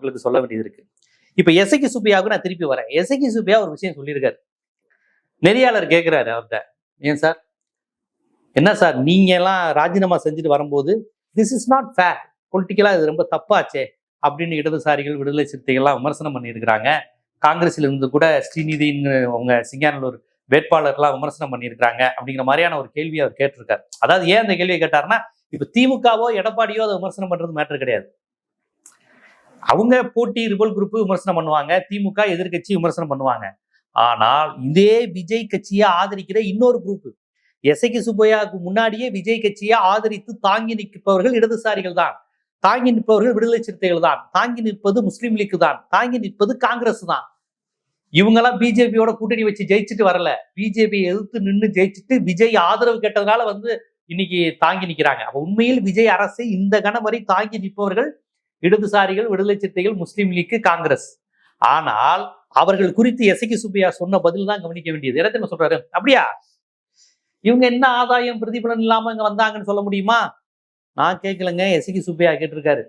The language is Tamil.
மக்களுக்கு சொல்ல வேண்டியது இருக்கு. இப்ப எசகி சுப்பையாவுக்கு நான் திருப்பி வரேன். எசகி சுப்பையா ஒரு விஷயம் சொல்லியிருக்காரு. நெறியாளர் கேட்கிறாரு அவர்கிட்ட, ஏன் சார், என்ன சார் நீங்க எல்லாம் ராஜினாமா செஞ்சுட்டு வரும்போது திஸ் இஸ் நாட் ஃபேர், பொலிட்டிக்கலா இது ரொம்ப தப்பாச்சே அப்படின்னு இடதுசாரிகள் விடுதலை சிறுத்தைகள்லாம் விமர்சனம் பண்ணியிருக்கிறாங்க. காங்கிரஸ்ல இருந்து கூட ஸ்ரீநிதின்னு அவங்க சிங்கானூர் வேட்பாளர்லாம் விமர்சனம் பண்ணியிருக்கிறாங்க அப்படிங்கிற மாதிரியான ஒரு கேள்வியை அவர் கேட்டிருக்காரு. அதாவது ஏன் அந்த கேள்வியை கேட்டாருன்னா, இப்ப திமுகவோ எடப்பாடியோ அதை விமர்சனம் பண்றது மேட்டர் கிடையாது. அவங்க போட்டி ரிபல் குரூப் விமர்சனம் பண்ணுவாங்க, திமுக எதிர்கட்சி விமர்சனம் பண்ணுவாங்க. ஆனால் இதே விஜய் கட்சியை ஆதரிக்கிற இன்னொரு குரூப், எசகி சுப்பையாவுக்கு முன்னாடியே விஜய் கட்சியை ஆதரித்து தாங்கி நிற்பவர்கள் இடதுசாரிகள் தான், தாங்கி நிற்பவர்கள் விடுதலை சிறுத்தைகள் தான், தாங்கி நிற்பது முஸ்லீம் லீக் தான், தாங்கி நிற்பது காங்கிரஸ் தான். இவங்கெல்லாம் பிஜேபியோட கூட்டணி வச்சு ஜெயிச்சுட்டு வரல, பிஜேபி எதிர்த்து நின்று ஜெயிச்சுட்டு விஜய் ஆதரவு கேட்டதுனால இன்னைக்கு தாங்கி நிற்கிறாங்க. அப்ப உண்மையில் விஜய் அரசை இந்த கணம் வரை தாங்கி நிற்பவர்கள் இடதுசாரிகள், விடுதலை சிறுத்தைகள், முஸ்லீம் லீக், காங்கிரஸ். ஆனால் அவர்கள் குறித்து எசகி சுப்பையா சொன்ன பதில் தான் கவனிக்க வேண்டியது. என்ன சொல்றாரு, அப்படியா இவங்க என்ன ஆதாயம் பிரதிபலன் இல்லாம இங்க வந்தாங்கன்னு சொல்ல முடியுமா? நான் கேட்கலங்க, எசகி சுப்பையா கேட்டிருக்காரு.